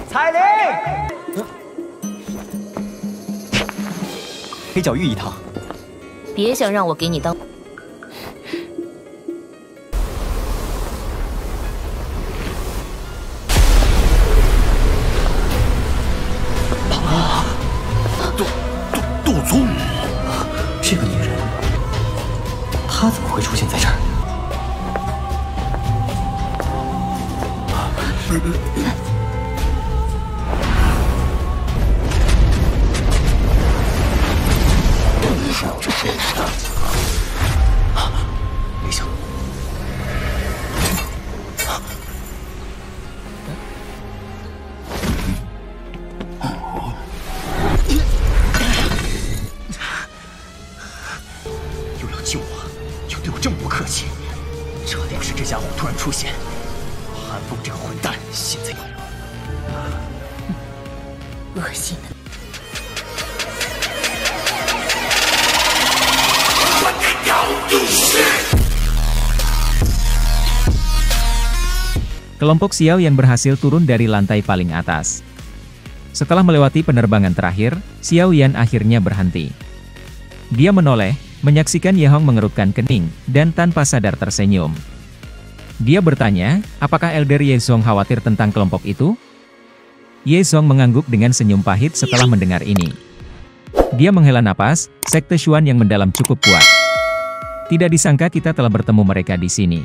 彩铃，黑角玉一趟。别想让我给你当。杜宗，这个女人，她怎么会出现在这儿？没想又要救我，又对我这么不客气，这定是这家伙突然出现。韩风这个混蛋，现在恶心的。 Kelompok Xiao Yan berhasil turun dari lantai paling atas. Setelah melewati penerbangan terakhir, Xiao Yan akhirnya berhenti. Dia menoleh, menyaksikan Ye Hong mengerutkan kening, dan tanpa sadar tersenyum. Dia bertanya, apakah Elder Ye Zong khawatir tentang kelompok itu? Ye Zong mengangguk dengan senyum pahit setelah mendengar ini. Dia menghela napas, sekte Xuan yang mendalam cukup kuat. Tidak disangka kita telah bertemu mereka di sini.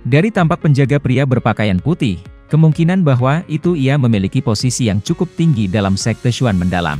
Dari tampak penjaga pria berpakaian putih, kemungkinan bahwa itu ia memiliki posisi yang cukup tinggi dalam sekte Xuan mendalam.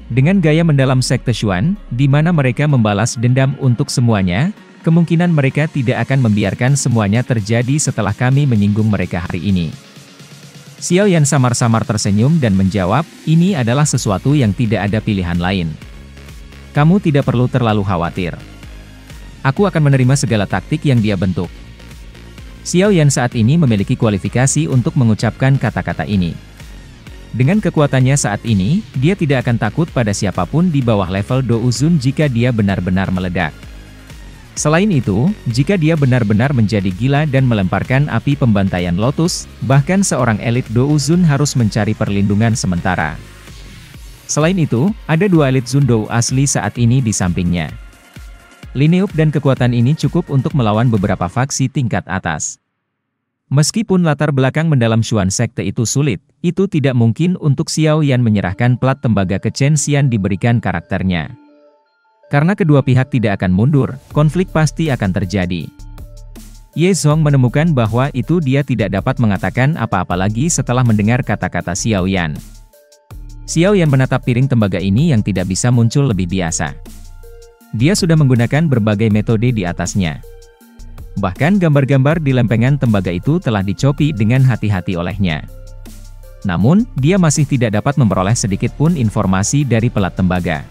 Dengan gaya mendalam sekte Xuan, di mana mereka membalas dendam untuk semuanya, kemungkinan mereka tidak akan membiarkan semuanya terjadi setelah kami menyinggung mereka hari ini. Xiao Yan samar-samar tersenyum dan menjawab, ini adalah sesuatu yang tidak ada pilihan lain. Kamu tidak perlu terlalu khawatir. Aku akan menerima segala taktik yang dia bentuk. Xiao Yan saat ini memiliki kualifikasi untuk mengucapkan kata-kata ini. Dengan kekuatannya saat ini, dia tidak akan takut pada siapapun di bawah level Douzun jika dia benar-benar meledak. Selain itu, jika dia benar-benar menjadi gila dan melemparkan api pembantaian Lotus, bahkan seorang elit Douzun harus mencari perlindungan sementara. Selain itu, ada dua elit Zundou asli saat ini di sampingnya. Lineup dan kekuatan ini cukup untuk melawan beberapa faksi tingkat atas. Meskipun latar belakang mendalam Xuan sekte itu sulit, itu tidak mungkin untuk Xiao Yan menyerahkan plat tembaga ke Chen Xian diberikan karakternya. Karena kedua pihak tidak akan mundur, konflik pasti akan terjadi. Ye Zong menemukan bahwa itu dia tidak dapat mengatakan apa-apa lagi setelah mendengar kata-kata Xiao Yan. Xiao Yan menatap piring tembaga ini yang tidak bisa muncul lebih biasa. Dia sudah menggunakan berbagai metode di atasnya. Bahkan gambar-gambar di lempengan tembaga itu telah dicopi dengan hati-hati olehnya. Namun, dia masih tidak dapat memperoleh sedikit pun informasi dari pelat tembaga.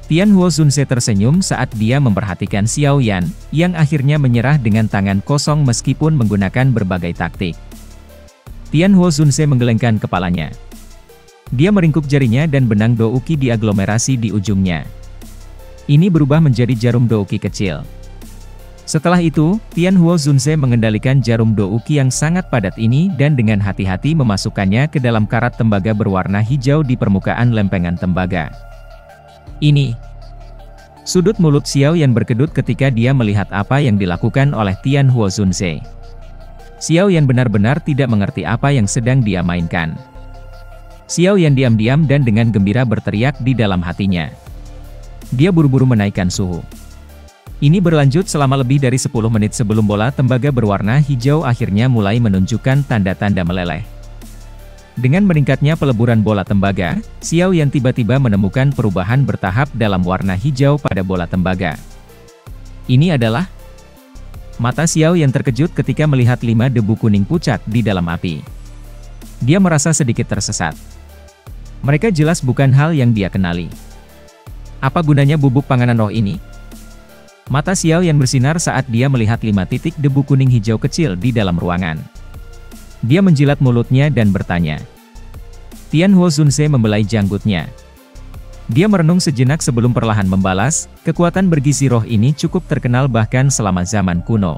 Tian Huo Zunse tersenyum saat dia memperhatikan Xiao Yan, yang akhirnya menyerah dengan tangan kosong meskipun menggunakan berbagai taktik. Tian Huo Zunse menggelengkan kepalanya. Dia meringkuk jarinya dan benang douki diaglomerasi di ujungnya. Ini berubah menjadi jarum douki kecil. Setelah itu, Tian Huo Zunse mengendalikan jarum douki yang sangat padat ini dan dengan hati-hati memasukkannya ke dalam karat tembaga berwarna hijau di permukaan lempengan tembaga. Ini. Sudut mulut Xiao Yan berkedut ketika dia melihat apa yang dilakukan oleh Tian Huo Zunse. Xiao Yan benar-benar tidak mengerti apa yang sedang dia mainkan. Xiao Yan diam-diam dan dengan gembira berteriak di dalam hatinya. Dia buru-buru menaikkan suhu. Ini berlanjut selama lebih dari 10 menit sebelum bola tembaga berwarna hijau akhirnya mulai menunjukkan tanda-tanda meleleh. Dengan meningkatnya peleburan bola tembaga, Xiao Yan tiba-tiba menemukan perubahan bertahap dalam warna hijau pada bola tembaga. Ini adalah mata Xiao Yan terkejut ketika melihat 5 debu kuning pucat di dalam api. Dia merasa sedikit tersesat. Mereka jelas bukan hal yang dia kenali. Apa gunanya bubuk panganan roh ini? Mata Xiao Yan bersinar saat dia melihat 5 titik debu kuning hijau kecil di dalam ruangan. Dia menjilat mulutnya dan bertanya. Tian Huo Zunse membelai janggutnya. Dia merenung sejenak sebelum perlahan membalas, kekuatan bergizi roh ini cukup terkenal bahkan selama zaman kuno.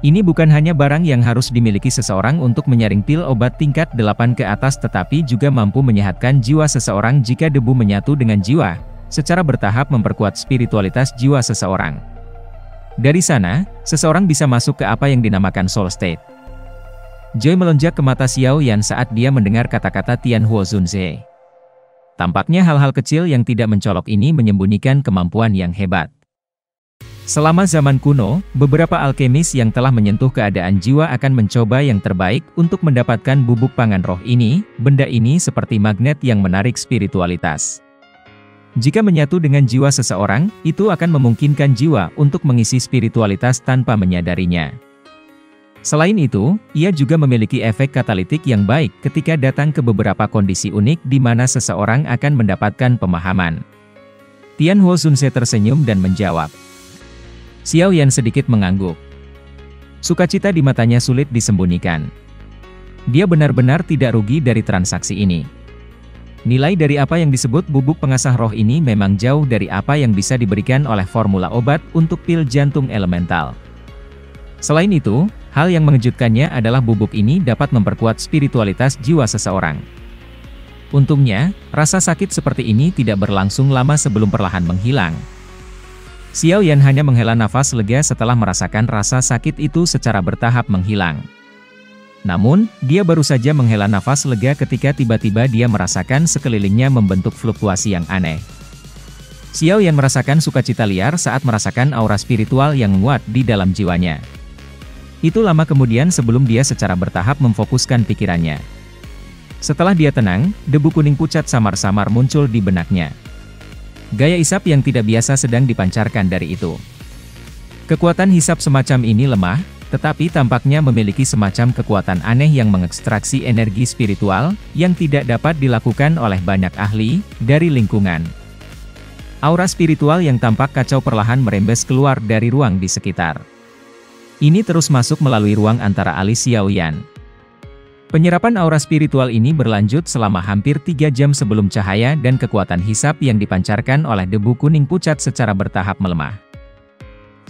Ini bukan hanya barang yang harus dimiliki seseorang untuk menyaring pil obat tingkat 8 ke atas, tetapi juga mampu menyehatkan jiwa seseorang jika debu menyatu dengan jiwa, secara bertahap memperkuat spiritualitas jiwa seseorang. Dari sana, seseorang bisa masuk ke apa yang dinamakan soul state. Joy melonjak ke mata Xiao Yan saat dia mendengar kata-kata Tianhuo Zunze. Tampaknya hal-hal kecil yang tidak mencolok ini menyembunyikan kemampuan yang hebat. Selama zaman kuno, beberapa alkemis yang telah menyentuh keadaan jiwa akan mencoba yang terbaik untuk mendapatkan bubuk pangan roh ini. Benda ini seperti magnet yang menarik spiritualitas. Jika menyatu dengan jiwa seseorang, itu akan memungkinkan jiwa untuk mengisi spiritualitas tanpa menyadarinya. Selain itu, ia juga memiliki efek katalitik yang baik ketika datang ke beberapa kondisi unik di mana seseorang akan mendapatkan pemahaman. Tianhuo Zunze tersenyum dan menjawab. Xiao Yan sedikit mengangguk. Sukacita di matanya sulit disembunyikan. Dia benar-benar tidak rugi dari transaksi ini. Nilai dari apa yang disebut bubuk pengasah roh ini memang jauh dari apa yang bisa diberikan oleh formula obat untuk pil jantung elemental. Selain itu, hal yang mengejutkannya adalah bubuk ini dapat memperkuat spiritualitas jiwa seseorang. Untungnya, rasa sakit seperti ini tidak berlangsung lama sebelum perlahan menghilang. Xiao Yan hanya menghela nafas lega setelah merasakan rasa sakit itu secara bertahap menghilang. Namun, dia baru saja menghela nafas lega ketika tiba-tiba dia merasakan sekelilingnya membentuk fluktuasi yang aneh. Xiao Yan merasakan sukacita liar saat merasakan aura spiritual yang menguat di dalam jiwanya. Itu lama kemudian sebelum dia secara bertahap memfokuskan pikirannya. Setelah dia tenang, debu kuning pucat samar-samar muncul di benaknya. Gaya isap yang tidak biasa sedang dipancarkan dari itu. Kekuatan hisap semacam ini lemah, tetapi tampaknya memiliki semacam kekuatan aneh yang mengekstraksi energi spiritual, yang tidak dapat dilakukan oleh banyak ahli dari lingkungan. Aura spiritual yang tampak kacau perlahan merembes keluar dari ruang di sekitar. Ini terus masuk melalui ruang antara alis Xiao Yan. Penyerapan aura spiritual ini berlanjut selama hampir 3 jam sebelum cahaya dan kekuatan hisap yang dipancarkan oleh debu kuning pucat secara bertahap melemah.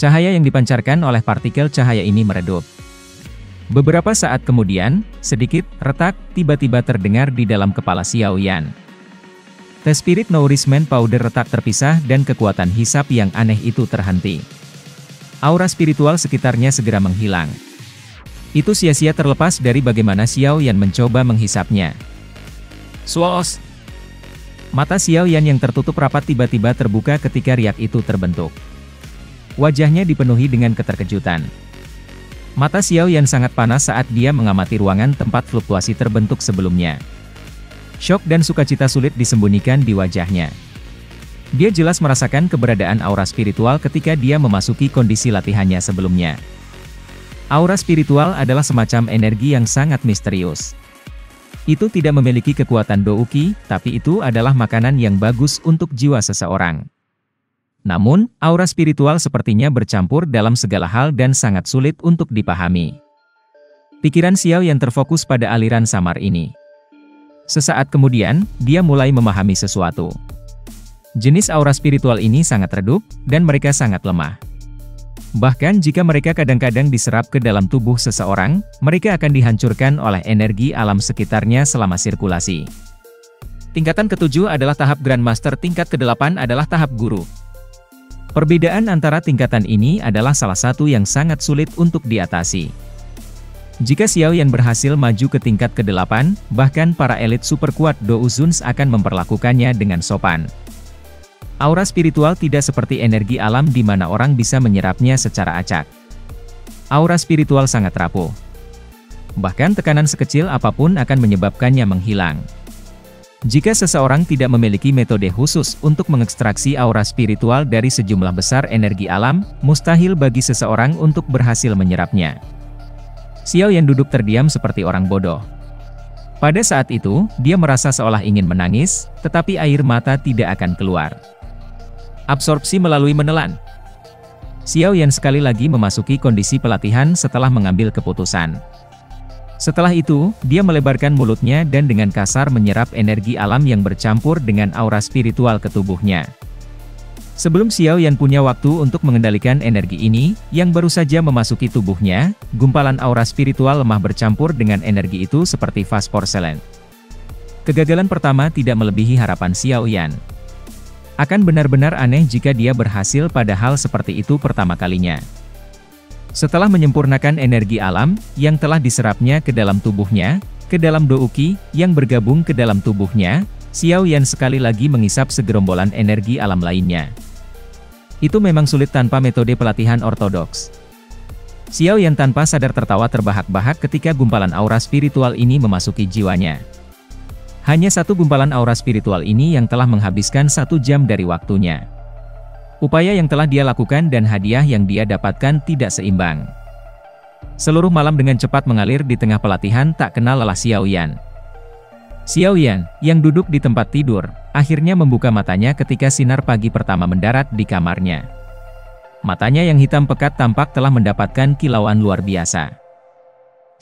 Cahaya yang dipancarkan oleh partikel cahaya ini meredup. Beberapa saat kemudian, sedikit retak tiba-tiba terdengar di dalam kepala Xiao Yan. The Spirit Nourishment Powder retak terpisah dan kekuatan hisap yang aneh itu terhenti. Aura spiritual sekitarnya segera menghilang. Itu sia-sia terlepas dari bagaimana Xiao Yan mencoba menghisapnya. Swos! Mata Xiao Yan yang tertutup rapat tiba-tiba terbuka ketika riak itu terbentuk. Wajahnya dipenuhi dengan keterkejutan. Mata Xiao Yan sangat panas saat dia mengamati ruangan tempat fluktuasi terbentuk sebelumnya. Syok dan sukacita sulit disembunyikan di wajahnya. Dia jelas merasakan keberadaan aura spiritual ketika dia memasuki kondisi latihannya sebelumnya. Aura spiritual adalah semacam energi yang sangat misterius. Itu tidak memiliki kekuatan douki, tapi itu adalah makanan yang bagus untuk jiwa seseorang. Namun, aura spiritual sepertinya bercampur dalam segala hal dan sangat sulit untuk dipahami. Pikiran Xiao Yan terfokus pada aliran samar ini. Sesaat kemudian, dia mulai memahami sesuatu. Jenis aura spiritual ini sangat redup, dan mereka sangat lemah. Bahkan jika mereka kadang-kadang diserap ke dalam tubuh seseorang, mereka akan dihancurkan oleh energi alam sekitarnya selama sirkulasi. Tingkatan ke-7 adalah tahap Grandmaster, tingkat ke-8 adalah tahap Guru. Perbedaan antara tingkatan ini adalah salah satu yang sangat sulit untuk diatasi. Jika Xiao Yan berhasil maju ke tingkat ke-8, bahkan para elit super kuat Douzuns akan memperlakukannya dengan sopan. Aura spiritual tidak seperti energi alam di mana orang bisa menyerapnya secara acak. Aura spiritual sangat rapuh. Bahkan tekanan sekecil apapun akan menyebabkannya menghilang. Jika seseorang tidak memiliki metode khusus untuk mengekstraksi aura spiritual dari sejumlah besar energi alam, mustahil bagi seseorang untuk berhasil menyerapnya. Xiao Yan duduk terdiam seperti orang bodoh. Pada saat itu, dia merasa seolah ingin menangis, tetapi air mata tidak akan keluar. Absorpsi melalui menelan. Xiao Yan sekali lagi memasuki kondisi pelatihan setelah mengambil keputusan. Setelah itu, dia melebarkan mulutnya dan dengan kasar menyerap energi alam yang bercampur dengan aura spiritual ke tubuhnya. Sebelum Xiao Yan punya waktu untuk mengendalikan energi ini, yang baru saja memasuki tubuhnya, gumpalan aura spiritual lemah bercampur dengan energi itu seperti vas porselen. Kegagalan pertama tidak melebihi harapan Xiao Yan. Akan benar-benar aneh jika dia berhasil pada hal seperti itu pertama kalinya. Setelah menyempurnakan energi alam, yang telah diserapnya ke dalam tubuhnya, ke dalam Douqi, yang bergabung ke dalam tubuhnya, Xiao Yan sekali lagi mengisap segerombolan energi alam lainnya. Itu memang sulit tanpa metode pelatihan ortodoks. Xiao Yan tanpa sadar tertawa terbahak-bahak ketika gumpalan aura spiritual ini memasuki jiwanya. Hanya satu gumpalan aura spiritual ini yang telah menghabiskan 1 jam dari waktunya. Upaya yang telah dia lakukan dan hadiah yang dia dapatkan tidak seimbang. Seluruh malam dengan cepat mengalir di tengah pelatihan tak kenal lelah Xiao Yan. Xiao Yan, yang duduk di tempat tidur, akhirnya membuka matanya ketika sinar pagi pertama mendarat di kamarnya. Matanya yang hitam pekat tampak telah mendapatkan kilauan luar biasa.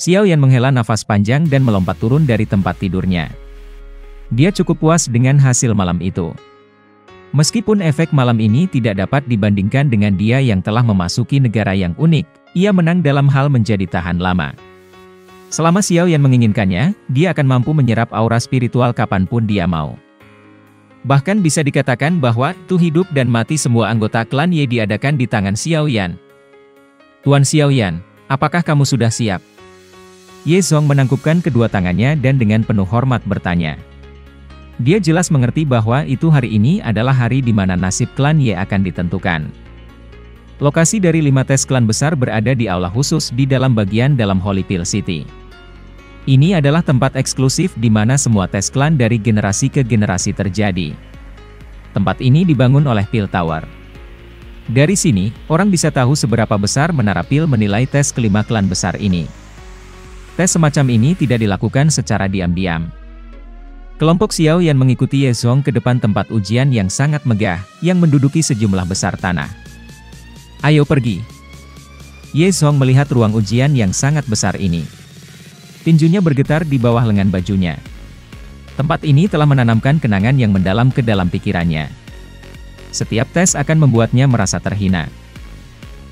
Xiao Yan menghela nafas panjang dan melompat turun dari tempat tidurnya. Dia cukup puas dengan hasil malam itu. Meskipun efek malam ini tidak dapat dibandingkan dengan dia yang telah memasuki negara yang unik, ia menang dalam hal menjadi tahan lama. Selama Xiao Yan menginginkannya, dia akan mampu menyerap aura spiritual kapanpun dia mau. Bahkan bisa dikatakan bahwa itu hidup dan mati semua anggota klan Ye diadakan di tangan Xiao Yan. Tuan Xiao Yan, apakah kamu sudah siap? Ye Zong menangkupkan kedua tangannya dan dengan penuh hormat bertanya. Dia jelas mengerti bahwa itu hari ini adalah hari di mana nasib klan Ye akan ditentukan. Lokasi dari 5 tes klan besar berada di aula khusus di dalam bagian dalam Holy Pill City. Ini adalah tempat eksklusif di mana semua tes klan dari generasi ke generasi terjadi. Tempat ini dibangun oleh Pill Tower. Dari sini, orang bisa tahu seberapa besar menara Pill menilai tes kelima klan besar ini. Tes semacam ini tidak dilakukan secara diam-diam. Kelompok Xiao Yan mengikuti Ye Zong ke depan tempat ujian yang sangat megah, yang menduduki sejumlah besar tanah. Ayo pergi. Ye Zong melihat ruang ujian yang sangat besar ini. Tinjunya bergetar di bawah lengan bajunya. Tempat ini telah menanamkan kenangan yang mendalam ke dalam pikirannya. Setiap tes akan membuatnya merasa terhina.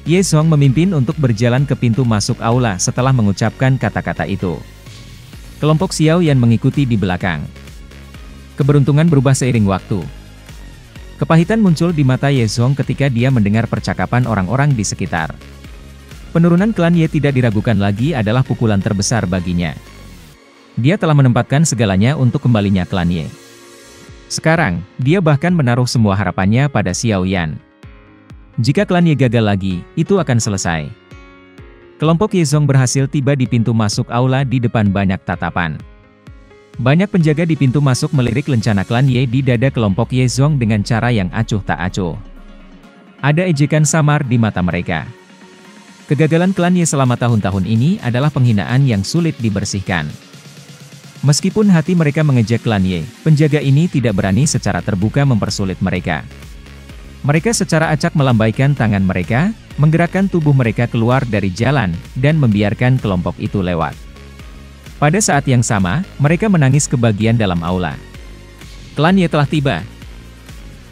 Ye Zong memimpin untuk berjalan ke pintu masuk aula setelah mengucapkan kata-kata itu. Kelompok Xiao Yan mengikuti di belakang. Keberuntungan berubah seiring waktu. Kepahitan muncul di mata Ye Zong ketika dia mendengar percakapan orang-orang di sekitar. Penurunan klan Ye tidak diragukan lagi adalah pukulan terbesar baginya. Dia telah menempatkan segalanya untuk kembalinya klan Ye. Sekarang, dia bahkan menaruh semua harapannya pada Xiao Yan. Jika klan Ye gagal lagi, itu akan selesai. Kelompok Ye Zong berhasil tiba di pintu masuk aula di depan banyak tatapan. Banyak penjaga di pintu masuk melirik lencana klan Ye di dada kelompok Ye Zong dengan cara yang acuh tak acuh. Ada ejekan samar di mata mereka. Kegagalan klan Ye selama tahun-tahun ini adalah penghinaan yang sulit dibersihkan. Meskipun hati mereka mengejek klan Ye, penjaga ini tidak berani secara terbuka mempersulit mereka. Mereka secara acak melambaikan tangan mereka, menggerakkan tubuh mereka keluar dari jalan, dan membiarkan kelompok itu lewat. Pada saat yang sama, mereka menangis ke bagian dalam aula. Klan Ye telah tiba.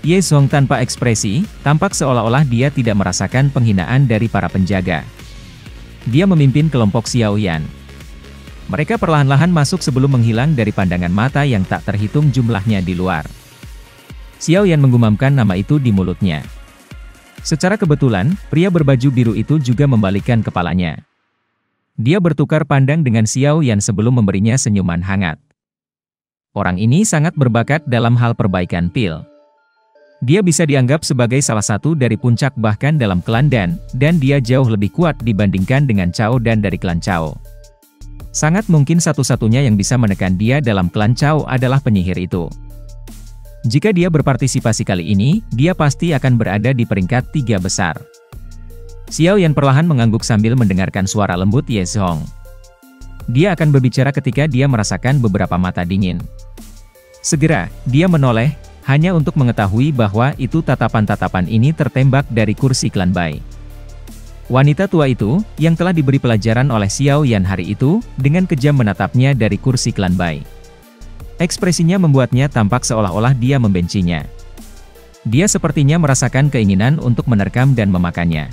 Ye Zong tanpa ekspresi, tampak seolah-olah dia tidak merasakan penghinaan dari para penjaga. Dia memimpin kelompok Xiao Yan. Mereka perlahan-lahan masuk sebelum menghilang dari pandangan mata yang tak terhitung jumlahnya di luar. Xiao Yan menggumamkan nama itu di mulutnya. Secara kebetulan, pria berbaju biru itu juga membalikkan kepalanya. Dia bertukar pandang dengan Xiao Yan sebelum memberinya senyuman hangat. Orang ini sangat berbakat dalam hal perbaikan pil. Dia bisa dianggap sebagai salah satu dari puncak bahkan dalam klan Dan, dan dia jauh lebih kuat dibandingkan dengan Cao Dan dari klan Cao. Sangat mungkin satu-satunya yang bisa menekan dia dalam klan Cao adalah penyihir itu. Jika dia berpartisipasi kali ini, dia pasti akan berada di peringkat 3 besar. Xiao Yan perlahan mengangguk sambil mendengarkan suara lembut Ye Zong. Dia akan berbicara ketika dia merasakan beberapa mata dingin. Segera, dia menoleh, hanya untuk mengetahui bahwa itu tatapan-tatapan ini tertembak dari kursi klan Bai. Wanita tua itu, yang telah diberi pelajaran oleh Xiao Yan hari itu, dengan kejam menatapnya dari kursi klan Bai. Ekspresinya membuatnya tampak seolah-olah dia membencinya. Dia sepertinya merasakan keinginan untuk menerkam dan memakannya.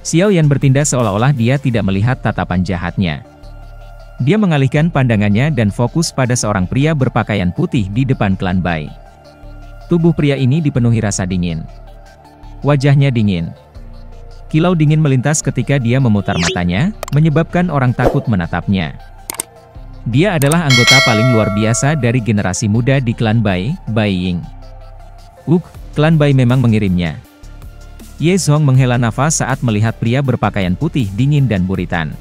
Xiao Yan bertindak seolah-olah dia tidak melihat tatapan jahatnya. Dia mengalihkan pandangannya dan fokus pada seorang pria berpakaian putih di depan klan Bai. Tubuh pria ini dipenuhi rasa dingin. Wajahnya dingin. Kilau dingin melintas ketika dia memutar matanya, menyebabkan orang takut menatapnya. Dia adalah anggota paling luar biasa dari generasi muda di klan Bai, Bai Ying. Klan Bai memang mengirimnya. Ye Zhong menghela nafas saat melihat pria berpakaian putih dingin dan buritan.